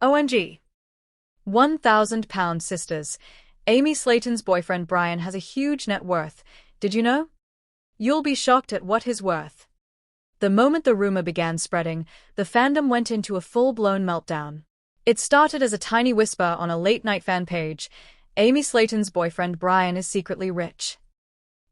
OMG. £1,000 sisters. Amy Slaton'S boyfriend Brian has a huge net worth. Did you know? You'll be shocked at what his worth. The moment the rumor began spreading, the fandom went into a full-blown meltdown. It started as a tiny whisper on a late-night fan page. Amy Slaton'S boyfriend Brian is secretly rich.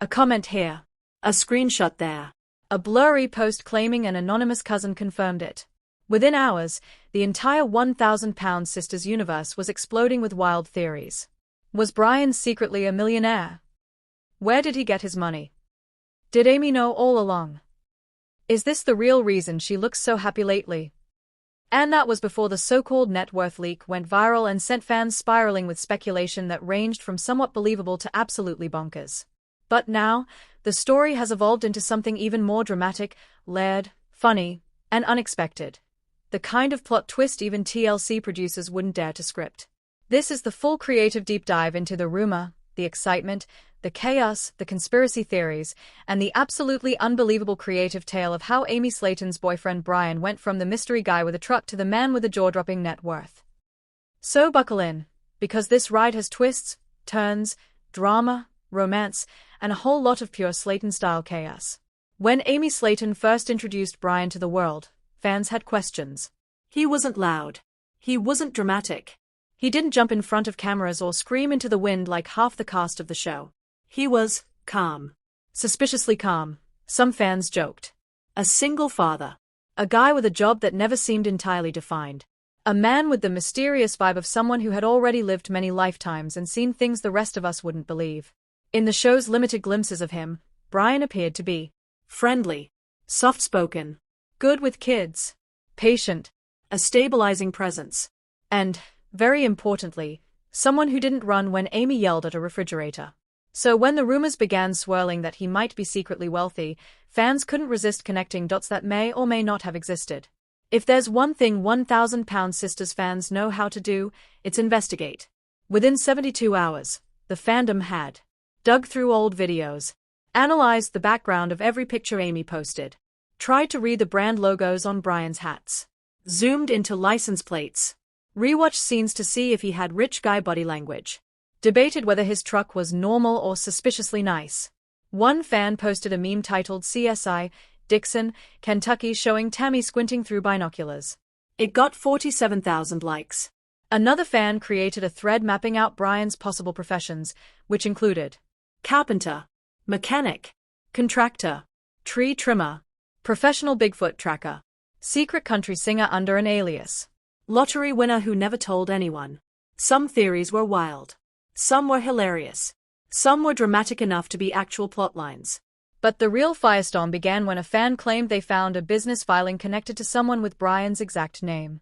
A comment here. A screenshot there. A blurry post claiming an anonymous cousin confirmed it. Within hours, the entire £1,000 sisters universe was exploding with wild theories. Was Brian secretly a millionaire? Where did he get his money? Did Amy know all along? Is this the real reason she looks so happy lately? And that was before the so-called net worth leak went viral and sent fans spiraling with speculation that ranged from somewhat believable to absolutely bonkers. But now, the story has evolved into something even more dramatic, layered, funny, and unexpected. The kind of plot twist even TLC producers wouldn't dare to script. This is the full creative deep dive into the rumor, the excitement, the chaos, the conspiracy theories, and the absolutely unbelievable creative tale of how Amy Slaton'S boyfriend Brian went from the mystery guy with a truck to the man with a jaw-dropping net worth. So buckle in, because this ride has twists, turns, drama, romance, and a whole lot of pure Slaton-style chaos. When Amy Slaton first introduced Brian to the world, fans had questions. He wasn't loud. He wasn't dramatic. He didn't jump in front of cameras or scream into the wind like half the cast of the show. He was calm. Suspiciously calm, some fans joked. A single father. A guy with a job that never seemed entirely defined. A man with the mysterious vibe of someone who had already lived many lifetimes and seen things the rest of us wouldn't believe. In the show's limited glimpses of him, Brian appeared to be friendly, soft-spoken, good with kids, patient, a stabilizing presence, and, very importantly, someone who didn't run when Amy yelled at a refrigerator. So when the rumors began swirling that he might be secretly wealthy, fans couldn't resist connecting dots that may or may not have existed. If there's one thing £1,000 sisters fans know how to do, it's investigate. Within 72 hours, the fandom had dug through old videos, analyzed the background of every picture Amy posted, tried to read the brand logos on Brian's hats, zoomed into license plates, rewatched scenes to see if he had rich guy body language, debated whether his truck was normal or suspiciously nice. One fan posted a meme titled CSI, Dixon, Kentucky showing Tammy squinting through binoculars. It got 47,000 likes. Another fan created a thread mapping out Brian's possible professions, which included carpenter, mechanic, contractor, tree trimmer, professional Bigfoot tracker, secret country singer under an alias, lottery winner who never told anyone. Some theories were wild. Some were hilarious. Some were dramatic enough to be actual plotlines. But the real firestorm began when a fan claimed they found a business filing connected to someone with Brian's exact name.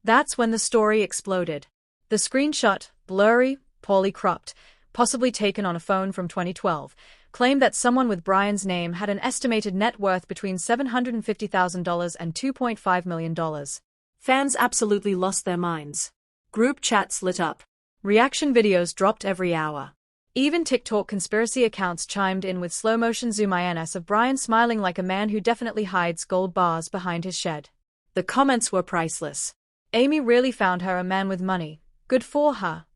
That's when the story exploded. The screenshot, blurry, poorly cropped, possibly taken on a phone from 2012, claimed that someone with Brian's name had an estimated net worth between $750,000 and $2.5 million. Fans absolutely lost their minds. Group chats lit up. Reaction videos dropped every hour. Even TikTok conspiracy accounts chimed in with slow-motion zoom-ins of Brian smiling like a man who definitely hides gold bars behind his shed. The comments were priceless. Amy really found her a man with money. Good for her.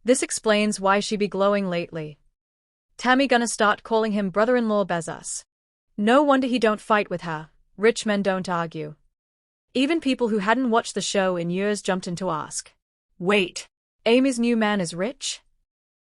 This explains why she be glowing lately. Tammy gonna start calling him brother-in-law Bezos. No wonder he don't fight with her. Rich men don't argue. Even people who hadn't watched the show in years jumped in to ask. Wait, Amy's new man is rich?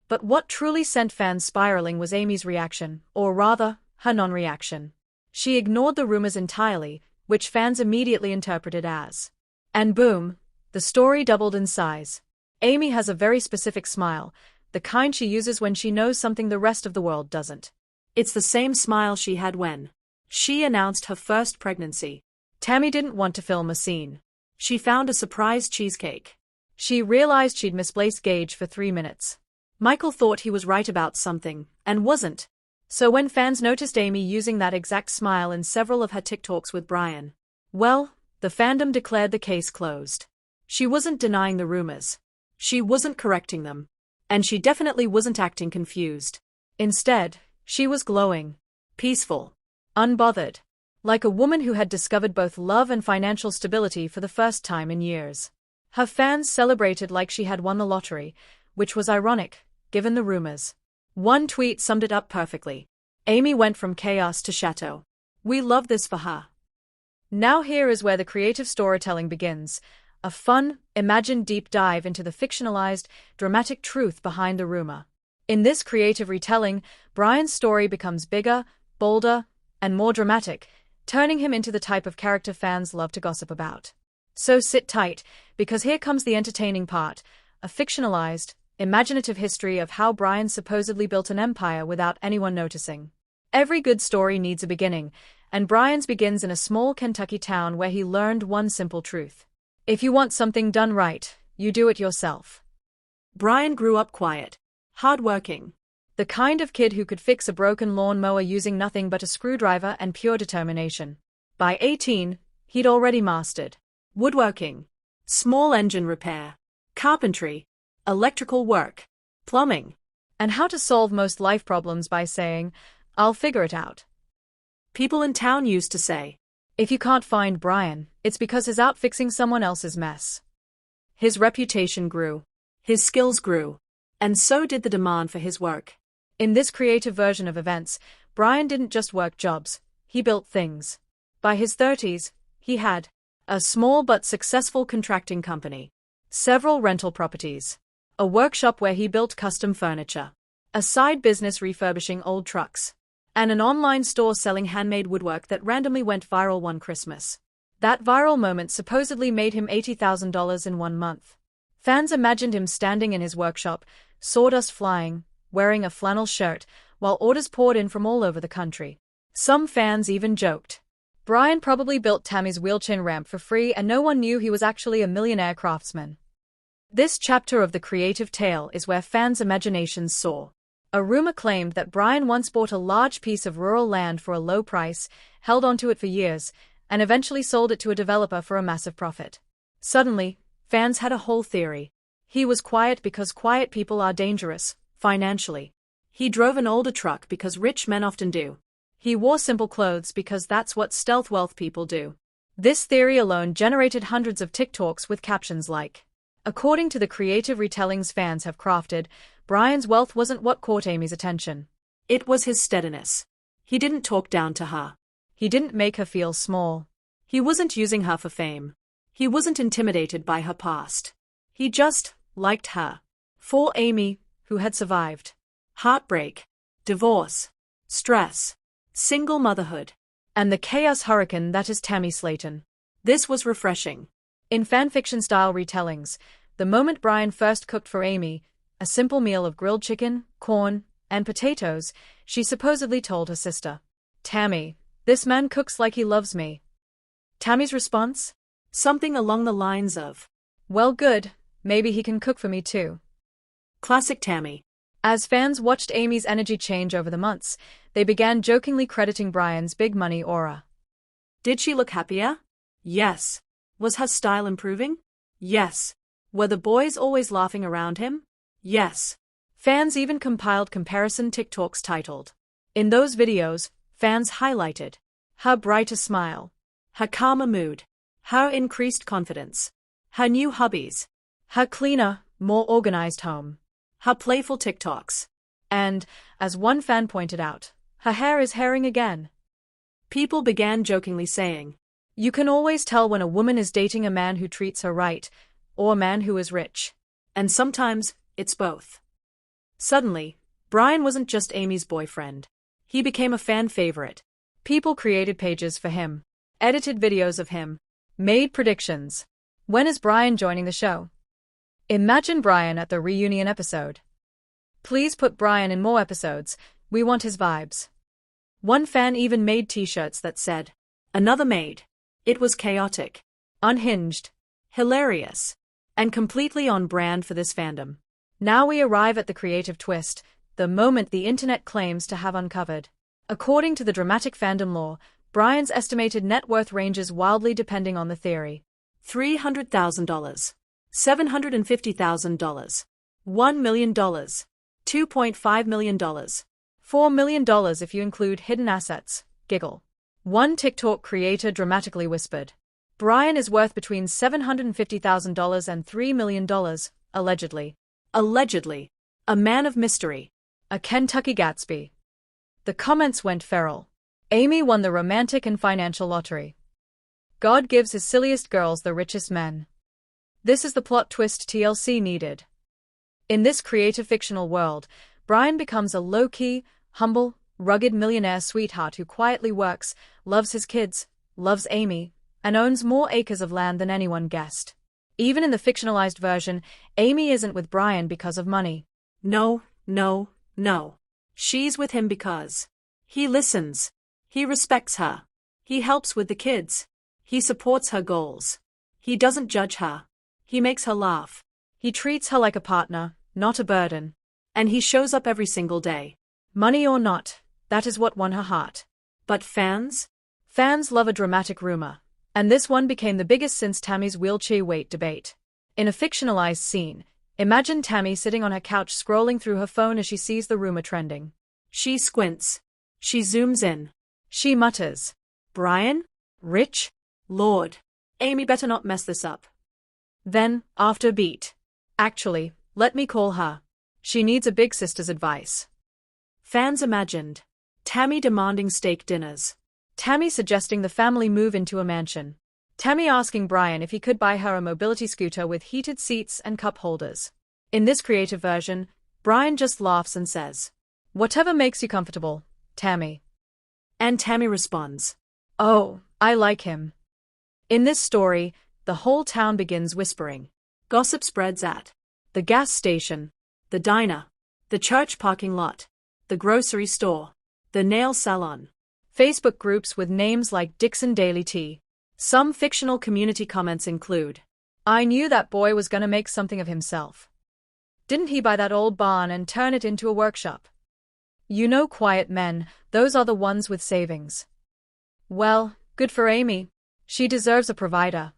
But what truly sent fans spiraling was Amy's reaction, or rather, her non-reaction. She ignored the rumors entirely, which fans immediately interpreted as. And boom, the story doubled in size. Amy has a very specific smile, the kind she uses when she knows something the rest of the world doesn't. It's the same smile she had when she announced her first pregnancy. Tammy didn't want to film a scene. She found a surprise cheesecake. She realized she'd misplaced Gage for 3 minutes. Michael thought he was right about something, and wasn't. So when fans noticed Amy using that exact smile in several of her TikToks with Brian, well, the fandom declared the case closed. She wasn't denying the rumors. She wasn't correcting them. And she definitely wasn't acting confused. Instead, she was glowing, peaceful, unbothered, like a woman who had discovered both love and financial stability for the first time in years. Her fans celebrated like she had won the lottery, which was ironic, given the rumors. One tweet summed it up perfectly. Amy went from chaos to chateau. We love this for her. Now here is where the creative storytelling begins. A fun, imagined deep dive into the fictionalized, dramatic truth behind the rumor. In this creative retelling, Brian's story becomes bigger, bolder, and more dramatic, turning him into the type of character fans love to gossip about. So sit tight, because here comes the entertaining part, a fictionalized, imaginative history of how Brian supposedly built an empire without anyone noticing. Every good story needs a beginning, and Brian's begins in a small Kentucky town where he learned one simple truth. If you want something done right, you do it yourself. Brian grew up quiet, hardworking. The kind of kid who could fix a broken lawnmower using nothing but a screwdriver and pure determination. By 18, he'd already mastered woodworking, small engine repair, carpentry, electrical work, plumbing, and how to solve most life problems by saying, "I'll figure it out." People in town used to say, if you can't find Brian, it's because he's out fixing someone else's mess. His reputation grew, his skills grew, and so did the demand for his work. In this creative version of events, Brian didn't just work jobs, he built things. By his 30s, he had a small but successful contracting company, several rental properties, a workshop where he built custom furniture, a side business refurbishing old trucks, and an online store selling handmade woodwork that randomly went viral one Christmas. That viral moment supposedly made him $80,000 in 1 month. Fans imagined him standing in his workshop, sawdust flying, wearing a flannel shirt, while orders poured in from all over the country. Some fans even joked, Brian probably built Tammy's wheelchair ramp for free and no one knew he was actually a millionaire craftsman. This chapter of the creative tale is where fans' imaginations soar. A rumor claimed that Brian once bought a large piece of rural land for a low price, held onto it for years, and eventually sold it to a developer for a massive profit. Suddenly, fans had a whole theory. He was quiet because quiet people are dangerous, financially. He drove an older truck because rich men often do. He wore simple clothes because that's what stealth wealth people do. This theory alone generated hundreds of TikToks with captions like, according to the creative retellings fans have crafted, Brian's wealth wasn't what caught Amy's attention. It was his steadiness. He didn't talk down to her. He didn't make her feel small. He wasn't using her for fame. He wasn't intimidated by her past. He just liked her. For Amy, who had survived heartbreak, divorce, stress, single motherhood, and the chaos hurricane that is Tammy Slaton. This was refreshing. In fanfiction-style retellings, the moment Brian first cooked for Amy, a simple meal of grilled chicken, corn, and potatoes, she supposedly told her sister, Tammy, this man cooks like he loves me. Tammy's response? Something along the lines of, well, good, maybe he can cook for me too. Classic Tammy. As fans watched Amy's energy change over the months, they began jokingly crediting Brian's big money aura. Did she look happier? Yes. Was her style improving? Yes. Were the boys always laughing around him? Yes. Fans even compiled comparison TikToks titled, in those videos, fans highlighted her brighter smile, her calmer mood, her increased confidence, her new hobbies, her cleaner, more organized home, her playful TikToks, and, as one fan pointed out, her hair is hairing again. People began jokingly saying, you can always tell when a woman is dating a man who treats her right, or a man who is rich. And sometimes, it's both. Suddenly, Brian wasn't just Amy's boyfriend. He became a fan favorite. People created pages for him, edited videos of him, made predictions. When is Brian joining the show? Imagine Brian at the reunion episode. Please put Brian in more episodes, we want his vibes. One fan even made t-shirts that said, another made. It was chaotic, unhinged, hilarious, and completely on brand for this fandom. Now we arrive at the creative twist, the moment the internet claims to have uncovered. According to the dramatic fandom lore, Brian's estimated net worth ranges wildly depending on the theory. $300,000, $750,000, $1 million, $2.5 million, $4 million if you include hidden assets, giggle. One TikTok creator dramatically whispered, Brian is worth between $750,000 and $3 million, allegedly. Allegedly. A man of mystery. A Kentucky Gatsby. The comments went feral. Amy won the romantic and financial lottery. God gives his silliest girls the richest men. This is the plot twist TLC needed. In this creative fictional world, Brian becomes a low-key, humble, rugged millionaire sweetheart who quietly works, loves his kids, loves Amy, and owns more acres of land than anyone guessed. Even in the fictionalized version, Amy isn't with Brian because of money. No, no, no. She's with him because he listens. He respects her. He helps with the kids. He supports her goals. He doesn't judge her. He makes her laugh. He treats her like a partner, not a burden. And he shows up every single day. Money or not, that is what won her heart. But fans? Fans love a dramatic rumor. And this one became the biggest since Tammy's wheelchair weight debate. In a fictionalized scene, imagine Tammy sitting on her couch scrolling through her phone as she sees the rumor trending. She squints. She zooms in. She mutters, Brian? Rich? Lord. Amy better not mess this up. Then, after a beat. Actually, let me call her. She needs a big sister's advice. Fans imagined Tammy demanding steak dinners. Tammy suggesting the family move into a mansion. Tammy asking Brian if he could buy her a mobility scooter with heated seats and cup holders. In this creative version, Brian just laughs and says, "Whatever makes you comfortable, Tammy." And Tammy responds, "Oh, I like him." In this story, the whole town begins whispering. Gossip spreads at the gas station, the diner, the church parking lot, the grocery store, the nail salon. Facebook groups with names like Dixon Daily Tea. Some fictional community comments include, "I knew that boy was gonna make something of himself. Didn't he buy that old barn and turn it into a workshop? You know, quiet men, those are the ones with savings. Well, good for Amy. She deserves a provider."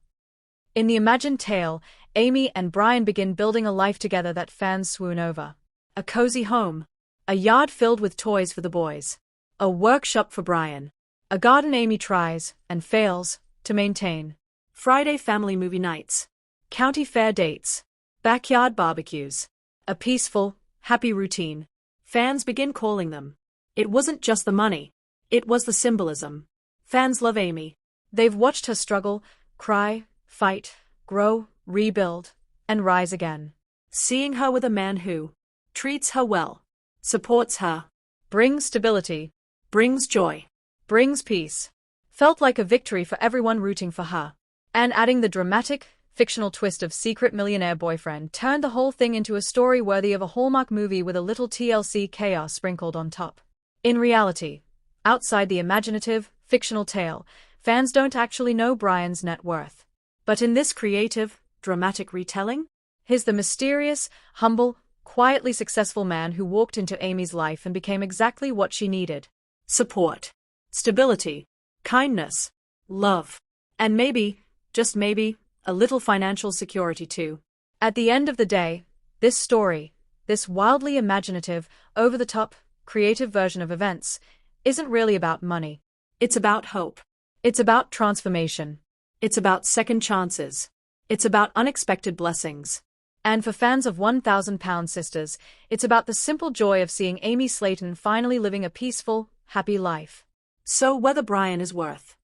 In the imagined tale, Amy and Brian begin building a life together that fans swoon over. A cozy home. A yard filled with toys for the boys. A workshop for Brian. A garden Amy tries, and fails, to maintain. Friday family movie nights. County fair dates. Backyard barbecues. A peaceful, happy routine. Fans begin calling them. It wasn't just the money. It was the symbolism. Fans love Amy. They've watched her struggle, cry, fight, grow, rebuild, and rise again. Seeing her with a man who treats her well, supports her, brings stability, brings joy, brings peace. Felt like a victory for everyone rooting for her. And adding the dramatic, fictional twist of secret millionaire boyfriend turned the whole thing into a story worthy of a Hallmark movie with a little TLC chaos sprinkled on top. In reality, outside the imaginative, fictional tale, fans don't actually know Brian's net worth. But in this creative, dramatic retelling, he's the mysterious, humble, quietly successful man who walked into Amy's life and became exactly what she needed. Support, stability, kindness, love, and maybe, just maybe, a little financial security too. At the end of the day, this story, this wildly imaginative, over-the-top, creative version of events, isn't really about money. It's about hope. It's about transformation. It's about second chances. It's about unexpected blessings. And for fans of 1,000-Pound Sisters, it's about the simple joy of seeing Amy Slaton finally living a peaceful, happy life. So whether Brian is worth